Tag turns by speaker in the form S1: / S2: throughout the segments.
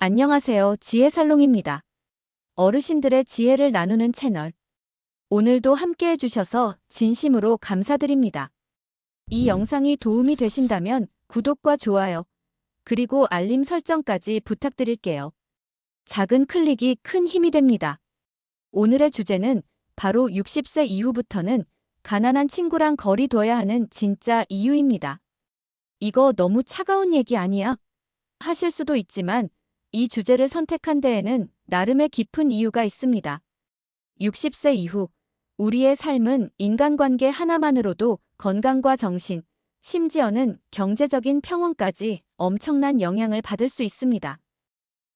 S1: 안녕하세요. 지혜살롱입니다. 어르신들의 지혜를 나누는 채널. 오늘도 함께 해주셔서 진심으로 감사드립니다. 이 영상이 도움이 되신다면 구독과 좋아요, 그리고 알림 설정까지 부탁드릴게요. 작은 클릭이 큰 힘이 됩니다. 오늘의 주제는 바로 60세 이후부터는 가난한 친구랑 거리 둬야 하는 진짜 이유입니다. 이거 너무 차가운 얘기 아니야? 하실 수도 있지만 이 주제를 선택한 데에는 나름의 깊은 이유가 있습니다. 60세 이후 우리의 삶은 인간관계 하나만으로도 건강과 정신, 심지어는 경제적인 평온까지 엄청난 영향을 받을 수 있습니다.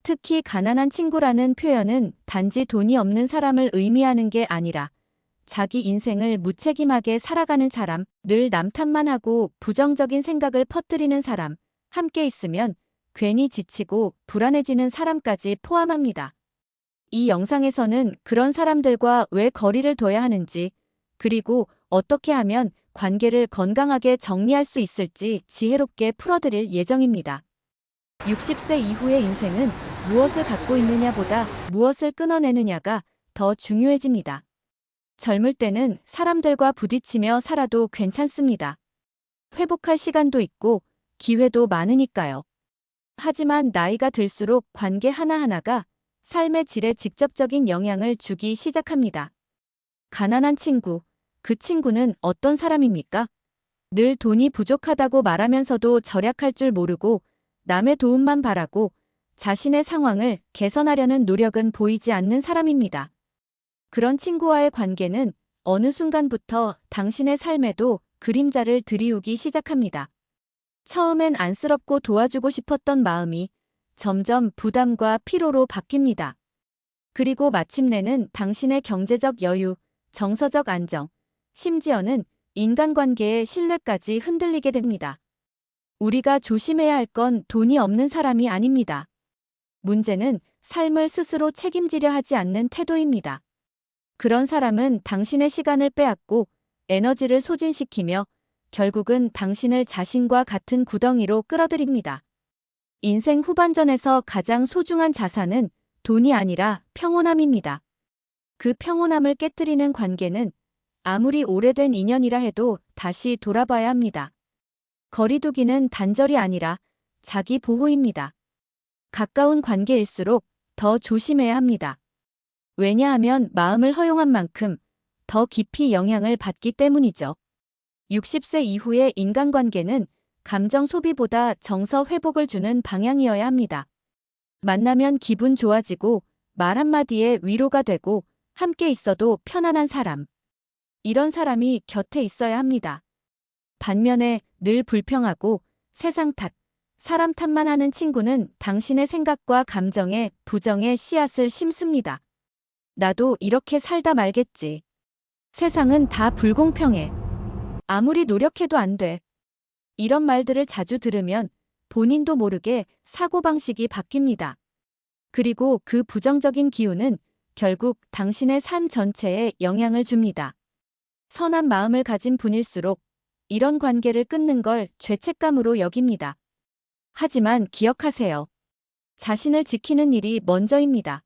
S1: 특히 가난한 친구라는 표현은 단지 돈이 없는 사람을 의미하는 게 아니라 자기 인생을 무책임하게 살아가는 사람, 늘 남 탓만 하고 부정적인 생각을 퍼뜨리는 사람, 함께 있으면 괜히 지치고 불안해지는 사람까지 포함합니다. 이 영상에서는 그런 사람들과 왜 거리를 둬야 하는지, 그리고 어떻게 하면 관계를 건강하게 정리할 수 있을지 지혜롭게 풀어드릴 예정입니다. 60세 이후의 인생은 무엇을 갖고 있느냐보다 무엇을 끊어내느냐가 더 중요해집니다. 젊을 때는 사람들과 부딪히며 살아도 괜찮습니다. 회복할 시간도 있고 기회도 많으니까요. 하지만 나이가 들수록 관계 하나하나가 삶의 질에 직접적인 영향을 주기 시작합니다. 가난한 친구, 그 친구는 어떤 사람입니까? 늘 돈이 부족하다고 말하면서도 절약할 줄 모르고 남의 도움만 바라고 자신의 상황을 개선하려는 노력은 보이지 않는 사람입니다. 그런 친구와의 관계는 어느 순간부터 당신의 삶에도 그림자를 들이우기 시작합니다. 처음엔 안쓰럽고 도와주고 싶었던 마음이 점점 부담과 피로로 바뀝니다. 그리고 마침내는 당신의 경제적 여유, 정서적 안정, 심지어는 인간관계의 신뢰까지 흔들리게 됩니다. 우리가 조심해야 할 건 돈이 없는 사람이 아닙니다. 문제는 삶을 스스로 책임지려 하지 않는 태도입니다. 그런 사람은 당신의 시간을 빼앗고 에너지를 소진시키며 결국은 당신을 자신과 같은 구덩이로 끌어들입니다. 인생 후반전에서 가장 소중한 자산은 돈이 아니라 평온함입니다. 그 평온함을 깨뜨리는 관계는 아무리 오래된 인연이라 해도 다시 돌아봐야 합니다. 거리두기는 단절이 아니라 자기 보호입니다. 가까운 관계일수록 더 조심해야 합니다. 왜냐하면 마음을 허용한 만큼 더 깊이 영향을 받기 때문이죠. 60세 이후의 인간관계는 감정 소비보다 정서 회복을 주는 방향이어야 합니다. 만나면 기분 좋아지고 말 한마디에 위로가 되고 함께 있어도 편안한 사람. 이런 사람이 곁에 있어야 합니다. 반면에 늘 불평하고 세상 탓, 사람 탓만 하는 친구는 당신의 생각과 감정에 부정의 씨앗을 심습니다. 나도 이렇게 살다 말겠지. 세상은 다 불공평해. 아무리 노력해도 안 돼. 이런 말들을 자주 들으면 본인도 모르게 사고방식이 바뀝니다. 그리고 그 부정적인 기운은 결국 당신의 삶 전체에 영향을 줍니다. 선한 마음을 가진 분일수록 이런 관계를 끊는 걸 죄책감으로 여깁니다. 하지만 기억하세요. 자신을 지키는 일이 먼저입니다.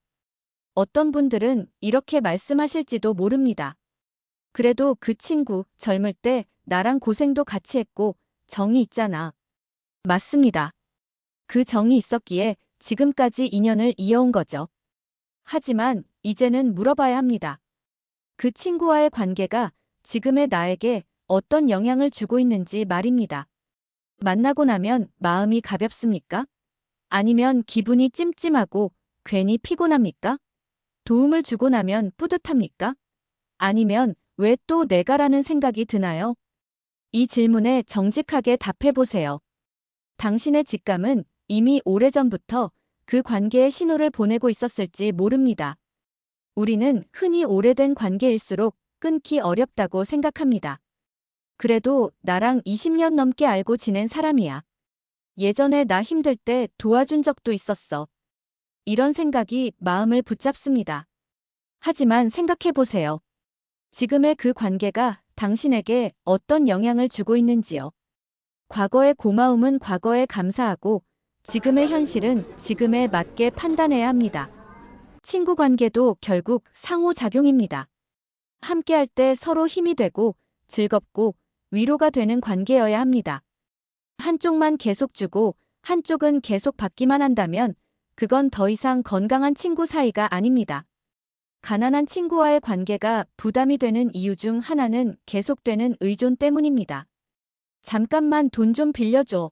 S1: 어떤 분들은 이렇게 말씀하실지도 모릅니다. 그래도 그 친구 젊을 때 나랑 고생도 같이 했고 정이 있잖아. 맞습니다. 그 정이 있었기에 지금까지 인연을 이어온 거죠. 하지만 이제는 물어봐야 합니다. 그 친구와의 관계가 지금의 나에게 어떤 영향을 주고 있는지 말입니다. 만나고 나면 마음이 가볍습니까? 아니면 기분이 찜찜하고 괜히 피곤합니까? 도움을 주고 나면 뿌듯합니까? 아니면 왜 또 내가라는 생각이 드나요? 이 질문에 정직하게 답해보세요. 당신의 직감은 이미 오래전부터 그 관계에 신호를 보내고 있었을지 모릅니다. 우리는 흔히 오래된 관계일수록 끊기 어렵다고 생각합니다. 그래도 나랑 20년 넘게 알고 지낸 사람이야. 예전에 나 힘들 때 도와준 적도 있었어. 이런 생각이 마음을 붙잡습니다. 하지만 생각해보세요. 지금의 그 관계가 당신에게 어떤 영향을 주고 있는지요. 과거의 고마움은 과거에 감사하고 지금의 현실은 지금에 맞게 판단해야 합니다. 친구 관계도 결국 상호작용입니다. 함께할 때 서로 힘이 되고 즐겁고 위로가 되는 관계여야 합니다. 한쪽만 계속 주고 한쪽은 계속 받기만 한다면 그건 더 이상 건강한 친구 사이가 아닙니다. 가난한 친구와의 관계가 부담이 되는 이유 중 하나는 계속되는 의존 때문입니다. 잠깐만 돈 좀 빌려줘.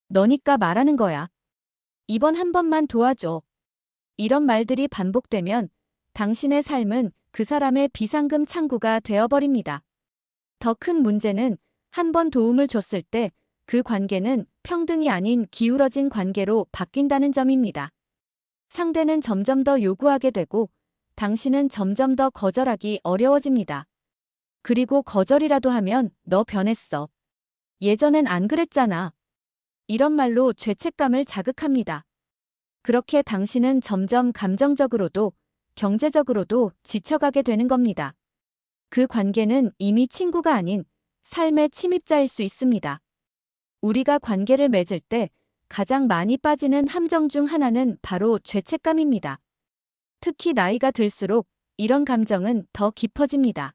S1: 너니까 말하는 거야. 이번 한 번만 도와줘. 이런 말들이 반복되면 당신의 삶은 그 사람의 비상금 창구가 되어버립니다. 더 큰 문제는 한 번 도움을 줬을 때 그 관계는 평등이 아닌 기울어진 관계로 바뀐다는 점입니다. 상대는 점점 더 요구하게 되고 당신은 점점 더 거절하기 어려워집니다. 그리고 거절이라도 하면 너 변했어. 예전엔 안 그랬잖아. 이런 말로 죄책감을 자극합니다. 그렇게 당신은 점점 감정적으로도 경제적으로도 지쳐가게 되는 겁니다. 그 관계는 이미 친구가 아닌 삶의 침입자일 수 있습니다. 우리가 관계를 맺을 때 가장 많이 빠지는 함정 중 하나는 바로 죄책감입니다. 특히 나이가 들수록 이런 감정은 더 깊어집니다.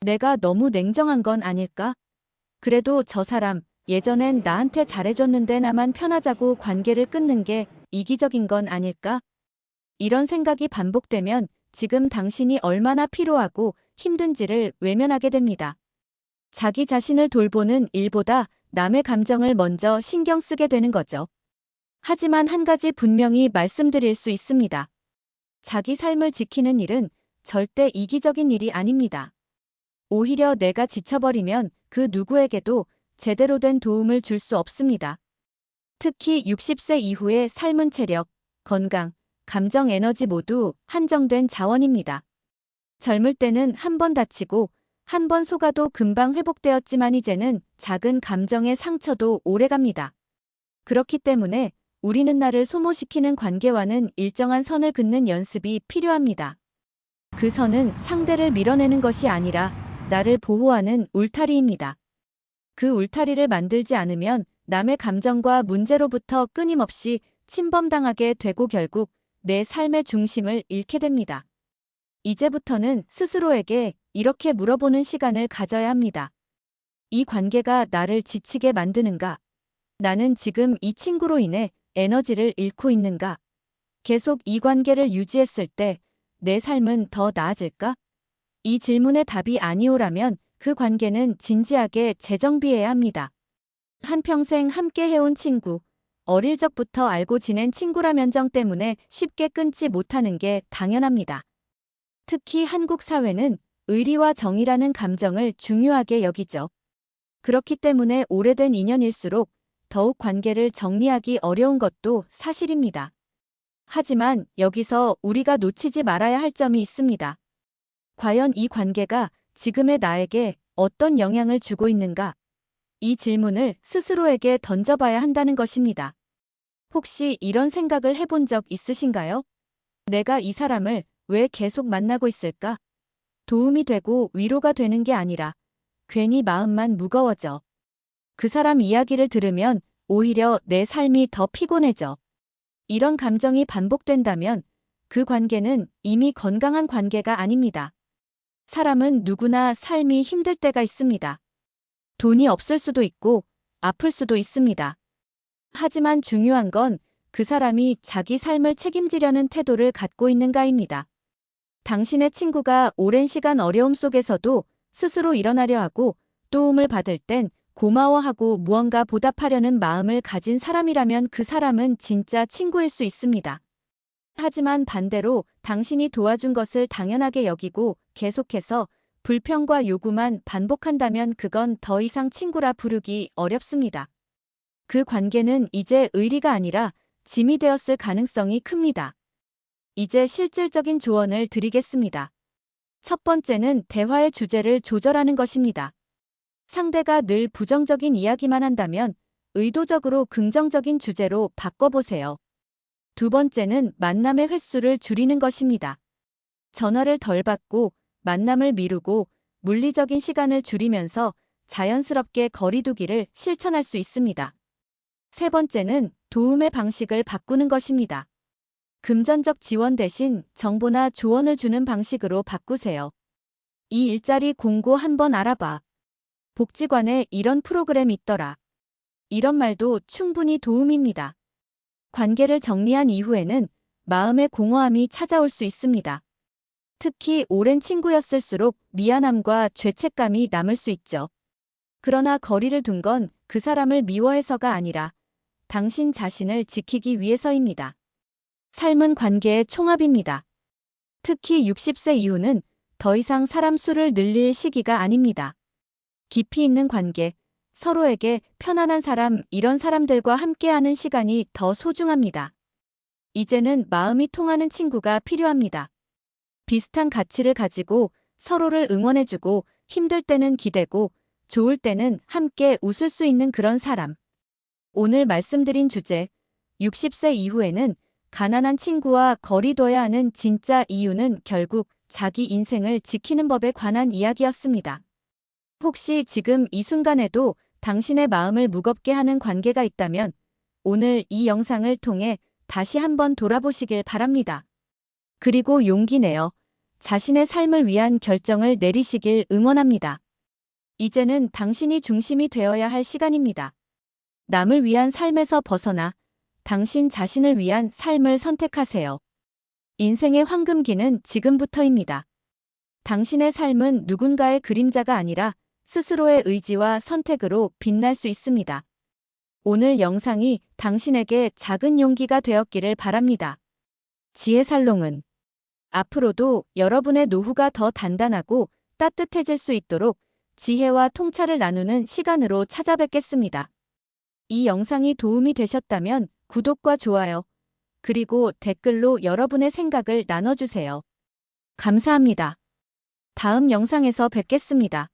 S1: 내가 너무 냉정한 건 아닐까? 그래도 저 사람 예전엔 나한테 잘해줬는데 나만 편하자고 관계를 끊는 게 이기적인 건 아닐까? 이런 생각이 반복되면 지금 당신이 얼마나 피로하고 힘든지를 외면하게 됩니다. 자기 자신을 돌보는 일보다 남의 감정을 먼저 신경 쓰게 되는 거죠. 하지만 한 가지 분명히 말씀드릴 수 있습니다. 자기 삶을 지키는 일은 절대 이기적인 일이 아닙니다. 오히려 내가 지쳐버리면 그 누구에게도 제대로 된 도움을 줄 수 없습니다. 특히 60세 이후의 삶은 체력, 건강, 감정 에너지 모두 한정된 자원입니다. 젊을 때는 한 번 다치고 한 번 속아도 금방 회복되었지만 이제는 작은 감정의 상처도 오래갑니다. 그렇기 때문에 우리는 나를 소모시키는 관계와는 일정한 선을 긋는 연습이 필요합니다. 그 선은 상대를 밀어내는 것이 아니라 나를 보호하는 울타리입니다. 그 울타리를 만들지 않으면 남의 감정과 문제로부터 끊임없이 침범당하게 되고 결국 내 삶의 중심을 잃게 됩니다. 이제부터는 스스로에게 이렇게 물어보는 시간을 가져야 합니다. 이 관계가 나를 지치게 만드는가? 나는 지금 이 친구로 인해 에너지를 잃고 있는가? 계속 이 관계를 유지했을 때 내 삶은 더 나아질까? 이 질문에 답이 아니오라면 그 관계는 진지하게 재정비해야 합니다. 한평생 함께 해온 친구, 어릴 적부터 알고 지낸 친구라면 정 때문에 쉽게 끊지 못하는 게 당연합니다. 특히 한국 사회는 의리와 정의라는 감정을 중요하게 여기죠. 그렇기 때문에 오래된 인연일수록 더욱 관계를 정리하기 어려운 것도 사실입니다. 하지만 여기서 우리가 놓치지 말아야 할 점이 있습니다. 과연 이 관계가 지금의 나에게 어떤 영향을 주고 있는가? 이 질문을 스스로에게 던져봐야 한다는 것입니다. 혹시 이런 생각을 해본 적 있으신가요? 내가 이 사람을 왜 계속 만나고 있을까? 도움이 되고 위로가 되는 게 아니라 괜히 마음만 무거워져. 그 사람 이야기를 들으면 오히려 내 삶이 더 피곤해져. 이런 감정이 반복된다면 그 관계는 이미 건강한 관계가 아닙니다. 사람은 누구나 삶이 힘들 때가 있습니다. 돈이 없을 수도 있고 아플 수도 있습니다. 하지만 중요한 건 그 사람이 자기 삶을 책임지려는 태도를 갖고 있는가입니다. 당신의 친구가 오랜 시간 어려움 속에서도 스스로 일어나려 하고 도움을 받을 땐 고마워하고 무언가 보답하려는 마음을 가진 사람이라면 그 사람은 진짜 친구일 수 있습니다. 하지만 반대로 당신이 도와준 것을 당연하게 여기고 계속해서 불평과 요구만 반복한다면 그건 더 이상 친구라 부르기 어렵습니다. 그 관계는 이제 의리가 아니라 짐이 되었을 가능성이 큽니다. 이제 실질적인 조언을 드리겠습니다. 첫 번째는 대화의 주제를 조절하는 것입니다. 상대가 늘 부정적인 이야기만 한다면 의도적으로 긍정적인 주제로 바꿔보세요. 두 번째는 만남의 횟수를 줄이는 것입니다. 전화를 덜 받고 만남을 미루고 물리적인 시간을 줄이면서 자연스럽게 거리두기를 실천할 수 있습니다. 세 번째는 도움의 방식을 바꾸는 것입니다. 금전적 지원 대신 정보나 조언을 주는 방식으로 바꾸세요. 이 일자리 공고 한번 알아봐. 복지관에 이런 프로그램 있더라. 이런 말도 충분히 도움입니다. 관계를 정리한 이후에는 마음의 공허함이 찾아올 수 있습니다. 특히 오랜 친구였을수록 미안함과 죄책감이 남을 수 있죠. 그러나 거리를 둔 건 그 사람을 미워해서가 아니라 당신 자신을 지키기 위해서입니다. 삶은 관계의 총합입니다. 특히 60세 이후는 더 이상 사람 수를 늘릴 시기가 아닙니다. 깊이 있는 관계, 서로에게 편안한 사람, 이런 사람들과 함께하는 시간이 더 소중합니다. 이제는 마음이 통하는 친구가 필요합니다. 비슷한 가치를 가지고 서로를 응원해주고 힘들 때는 기대고 좋을 때는 함께 웃을 수 있는 그런 사람. 오늘 말씀드린 주제, 60세 이후에는 가난한 친구와 거리둬야 하는 진짜 이유는 결국 자기 인생을 지키는 법에 관한 이야기였습니다. 혹시 지금 이 순간에도 당신의 마음을 무겁게 하는 관계가 있다면 오늘 이 영상을 통해 다시 한번 돌아보시길 바랍니다. 그리고 용기 내어 자신의 삶을 위한 결정을 내리시길 응원합니다. 이제는 당신이 중심이 되어야 할 시간입니다. 남을 위한 삶에서 벗어나 당신 자신을 위한 삶을 선택하세요. 인생의 황금기는 지금부터입니다. 당신의 삶은 누군가의 그림자가 아니라 스스로의 의지와 선택으로 빛날 수 있습니다. 오늘 영상이 당신에게 작은 용기가 되었기를 바랍니다. 지혜살롱은 앞으로도 여러분의 노후가 더 단단하고 따뜻해질 수 있도록 지혜와 통찰을 나누는 시간으로 찾아뵙겠습니다. 이 영상이 도움이 되셨다면 구독과 좋아요, 그리고 댓글로 여러분의 생각을 나눠주세요. 감사합니다. 다음 영상에서 뵙겠습니다.